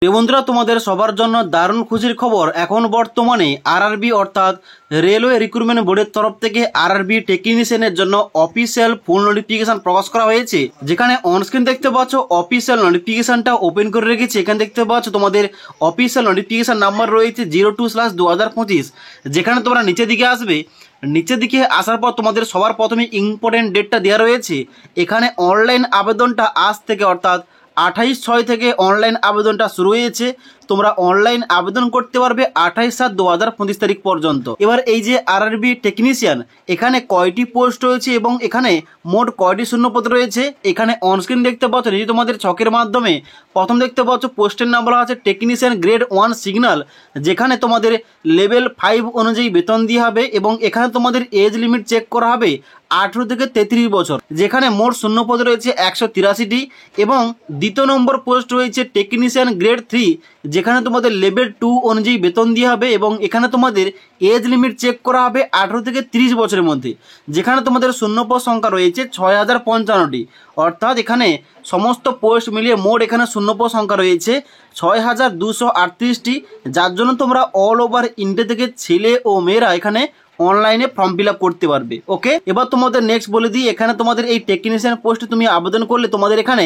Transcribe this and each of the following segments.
বন্ধুরা, তোমাদের সবার জন্য দারুণ খুশির খবর। এখন বর্তমানে আরআরবি অর্থাৎ রেলওয়ে রিক্রুটমেন্ট বোর্ডের তরফ থেকে আরআরবি টেকনিশিয়ানের জন্য অফিসিয়াল ফুল নোটিফিকেশন প্রকাশ করা হয়েছে। যেখানে অনস্ক্রিন দেখতে পাচ্ছ অফিসিয়াল নোটিফিকেশনটা ওপেন করে রেখেছি। এখানে দেখতে পাচ্ছ তোমাদের অফিসিয়াল নোটিফিকেশন নাম্বার রয়েছে 02/2025। যেখানে তোমরা নিচের দিকে আসবে, নিচের দিকে আসার পর তোমাদের সবার প্রথমে ইম্পর্টেন্ট ডেটটা দেওয়া রয়েছে। এখানে অনলাইন আবেদনটা আজ থেকে অর্থাৎ 28/6 থেকে অনলাইন আবেদনটা শুরু হয়েছে। তোমরা অনলাইন আবেদন করতে পারবে 28/7/2025 তারিখ পর্যন্ত। এবার এই যে আরআরবি টেকনিশিয়ান, এখানে কয়টি পোস্ট রয়েছে এবং এখানে মোট কয়টি শূন্যপদ রয়েছে এখানে অনস্ক্রিন দেখতে পাচ্ছ। যদি তোমাদের ছকের মাধ্যমে প্রথম দেখতে পাচ্ছ পোস্টের নাম বলা আছে টেকনিশিয়ান গ্রেড 1 সিগন্যাল, যেখানে তোমাদের লেভেল 5 অনুযায়ী বেতন দিয়ে হবে এবং এখানে তোমাদের এজ লিমিট চেক করা হবে 18 থেকে 33 বছর। যেখানে মোট শূন্যপদ রয়েছে 183টি এবং দ্বিতীয় নম্বর পোস্ট রয়েছে টেকনিশিয়ান গ্রেড 3, যেখানে তোমাদের লেভেল 2 অনুযায়ী বেতন দিয়ে হবে এবং এখানে তোমাদের এজ লিমিট চেক করা হবে 18 থেকে 30 বছরের মধ্যে। যেখানে তোমাদের শূন্যপদ সংখ্যা রয়েছে 6055টি, অর্থাৎ এখানে সমস্ত পোস্ট মিলিয়ে মোট এখানে শূন্যপদ সংখ্যা রয়েছে 6238টি, যার জন্য তোমরা অল ওভার ইন্ডিয়া থেকে ছেলে ও মেয়েরা এখানে অনলাইনে ফর্ম ফিল আপ করতে পারবে। ওকে, এবার তোমাদের নেক্সট বলে দিই, এখানে তোমাদের এই টেকনিশিয়ান পোস্টে তুমি আবেদন করলে তোমাদের এখানে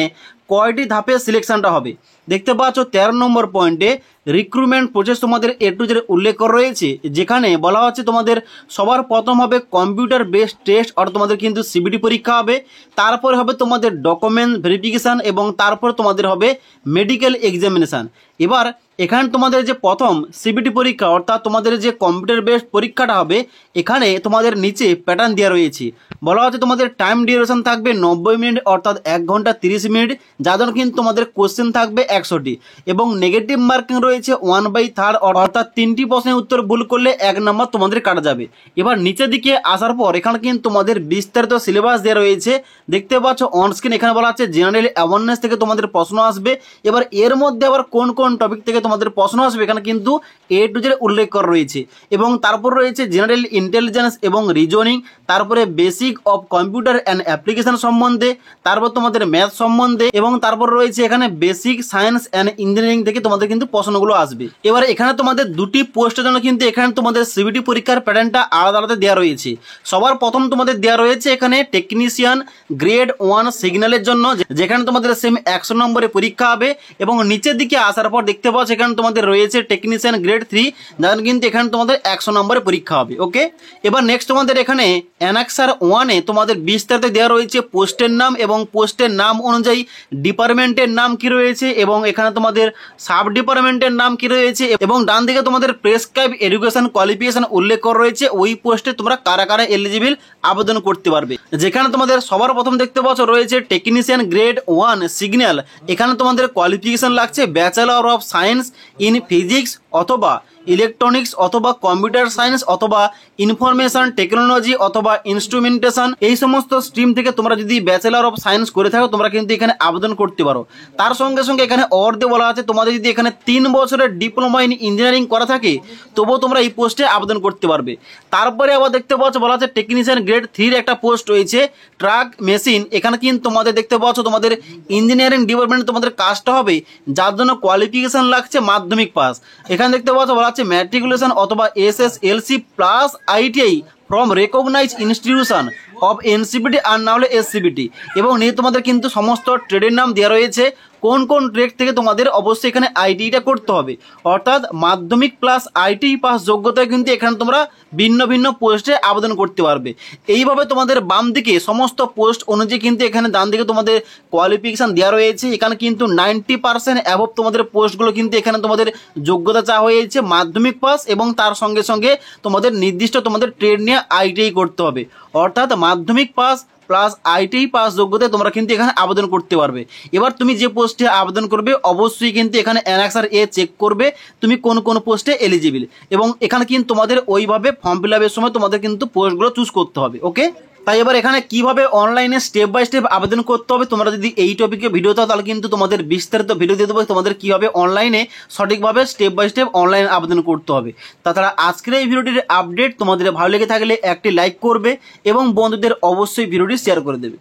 কয়টি ধাপে সিলেকশনটা হবে দেখতে পাচ্ছ। 13 নম্বর পয়েন্টে রিক্রুটমেন্ট প্রসেস তোমাদের A to Z উল্লেখ করা রয়েছে। যেখানে বলা হচ্ছে তোমাদের সবার প্রথম হবে কম্পিউটার বেসড টেস্ট, আর তোমাদের কিন্তু সিবিটি পরীক্ষা হবে। তারপরে হবে তোমাদের ডকুমেন্ট ভেরিফিকেশান এবং তারপর তোমাদের হবে মেডিকেল এক্সামিনেশান। এবার এখানে তোমাদের যে প্রথম সিবিটি পরীক্ষা অর্থাৎ তোমাদের যে কম্পিউটার বেসড পরীক্ষাটা হবে, এখানে তোমাদের নিচে প্যাটার্ন দেওয়া রয়েছে। বলা হচ্ছে তোমাদের টাইম ডিউরেশন থাকবে 90 মিনিট অর্থাৎ 1 ঘন্টা 30 মিনিট, যার জন্য কিন্তু তোমাদের কোশ্চেন থাকবে 100টি এবং নেগেটিভ মার্কিং রয়েছে 1/3 অর্থাৎ 3টি প্রশ্নের উত্তর ভুল করলে 1 নম্বর তোমাদের কাটা যাবে। এবার নিচের দিকে আসার পর এখানে কিন্তু তোমাদের বিস্তারিত সিলেবাস দেওয়া রয়েছে দেখতে পাচ্ছ অনস্ক্রিন। এখানে বলা আছে জেনারেল অ্যাওয়ারনেস থেকে তোমাদের প্রশ্ন আসবে। এবার এর মধ্যে আবার কোন কোন টপিক থেকে তোমাদের প্রশ্ন আসবে এখানে কিন্তু A to Z উল্লেখ করা রয়েছে এবং তারপর রয়েছে জেনারেল ইন্টেলিজেন্স এবং রিজনিং, তারপরে basic of computer and application সম্বন্ধে, তারপর তোমাদের ম্যাথ সম্বন্ধে এবং তারপর রয়েছে এখানে বেসিক সায়েন্স অ্যান্ড ইঞ্জিনিয়ারিং থেকে তোমাদের কিন্তু প্রশ্নগুলো আসবে। এবার এখানে তোমাদের দুটি পোস্টের জন্য কিন্তু এখানে তোমাদের সিবিটি পরীক্ষার প্যাটার্নটা আলাদা আলাদা দেওয়া রয়েছে। সবার প্রথম তোমাদের দেওয়া রয়েছে এখানে টেকনিশিয়ান গ্রেড 1 সিগন্যালের জন্য, যেখানে তোমাদের সেম 100 নম্বরে পরীক্ষা হবে এবং নিচের দিকে আসার পর দেখতে পাচ্ছ এখানে তোমাদের রয়েছে টেকনিশিয়ান গ্রেড 3, যার কিন্তু এখানে তোমাদের 100 নম্বরে পরীক্ষা হবে। ওকে, এবার নেক্সট তোমাদের এখানে অ্যানাক্সার 1-এ তোমাদের বিস্তারিত দেওয়া রয়েছে পোস্টের নাম এবং পোস্টের নাম অনুযায়ী ডিপার্টমেন্টের নাম কি রয়েছে এবং এখানে তোমাদের সাব ডিপার্টমেন্টের নাম কি রয়েছে এবং ডান দিকে তোমাদের প্রেসক্রাইব এডুকেশন কোয়ালিফিকেশন উল্লেখ করা রয়েছে। ওই পোস্টে তোমরা কারা কারা এলিজিবল আবেদন করতে পারবে। যেখানে তোমাদের সবার প্রথম দেখতে পাচ্ছ রয়েছে টেকনিশিয়ান গ্রেড 1 সিগন্যাল। এখানে তোমাদের কোয়ালিফিকেশন লাগছে bachelor of science in physics অথবা ইলেকট্রনিক্স অথবা কম্পিউটার সায়েন্স অথবা ইনফরমেশন টেকনোলজি অথবা ইনস্ট্রুমেন্টেশন। এই সমস্ত স্ট্রিম থেকে তোমরা যদি ব্যাচেলর অফ সায়েন্স করে থাকো তোমরা কিন্তু এখানে আবেদন করতে পারো। তার সঙ্গে সঙ্গে এখানে অর্ধে বলা আছে তোমাদের যদি এখানে 3 বছরের ডিপ্লোমা ইন ইঞ্জিনিয়ারিং করা থাকে তবুও তোমরা এই পোস্টে আবেদন করতে পারবে। তারপরে আবার দেখতে পাচ্ছ বলা আছে টেকনিশিয়ান গ্রেড 3 একটা পোস্ট রয়েছে ট্রাক মেশিন। এখানে কিন্তু তোমাদের দেখতে পাচ্ছ তোমাদের ইঞ্জিনিয়ারিং ডিপার্টমেন্টে তোমাদের কাজটা হবে, যার জন্য কোয়ালিফিকেশন লাগছে মাধ্যমিক পাস। এখানে দেখতে পাচ্ছ বলা আছে ম্যাট্রিকুলেশন অথবা SSLC plus ITI from recognise institution of NCPT আর না হলে SCPT এবং নিয়ে তোমাদের কিন্তু সমস্ত ট্রেডের নাম দেওয়া রয়েছে। কোন কোন ট্রেড থেকে তোমাদের অবশ্যই এখানে ITIটা করতে হবে, অর্থাৎ মাধ্যমিক প্লাস ITI পাস যোগ্যতায় কিন্তু এখানে তোমরা ভিন্ন ভিন্ন পোস্টে আবেদন করতে পারবে। এইভাবে তোমাদের বাম দিকে সমস্ত পোস্ট অনুযায়ী কিন্তু এখানে ডান দিকে তোমাদের কোয়ালিফিকেশান দেওয়া রয়েছে। এখানে কিন্তু 90% অ্যাবভ তোমাদের পোস্টগুলো কিন্তু এখানে তোমাদের যোগ্যতা চাওয়া হয়েছে মাধ্যমিক পাস এবং তার সঙ্গে সঙ্গে তোমাদের নির্দিষ্ট তোমাদের ট্রেড নিয়ে ITI করতে হবে, অর্থাৎ মাধ্যমিক পাস প্লাস ITI পাস যোগ্যতায় তোমরা কিন্তু এখানে আবেদন করতে পারবে। এবার তুমি যে পোস্টে আবেদন করবে অবশ্যই কিন্তু এখানে অ্যানাক্সার A চেক করবে তুমি কোন কোন পোস্টে এলিজিবল এবং এখানে কিন্তু তোমাদের ওইভাবে ফর্ম ফিল আপের সময় তোমাদের কিন্তু পোস্টগুলো চুজ করতে হবে। ওকে, তাই এবার এখানে কিভাবে অনলাইনে স্টেপ বাই স্টেপ আবেদন করতে হবে, তোমরা যদি এই টপিকে ভিডিও দাও তাহলে কিন্তু তোমাদের বিস্তারিত ভিডিও দিয়ে দেবো তোমাদের কীভাবে অনলাইনে সঠিকভাবে স্টেপ বাই স্টেপ অনলাইন আবেদন করতে হবে। তাছাড়া আজকের এই ভিডিওটির আপডেট তোমাদের ভালো লেগে থাকলে একটি লাইক করবে এবং বন্ধুদের অবশ্যই ভিডিওটি শেয়ার করে দেবে।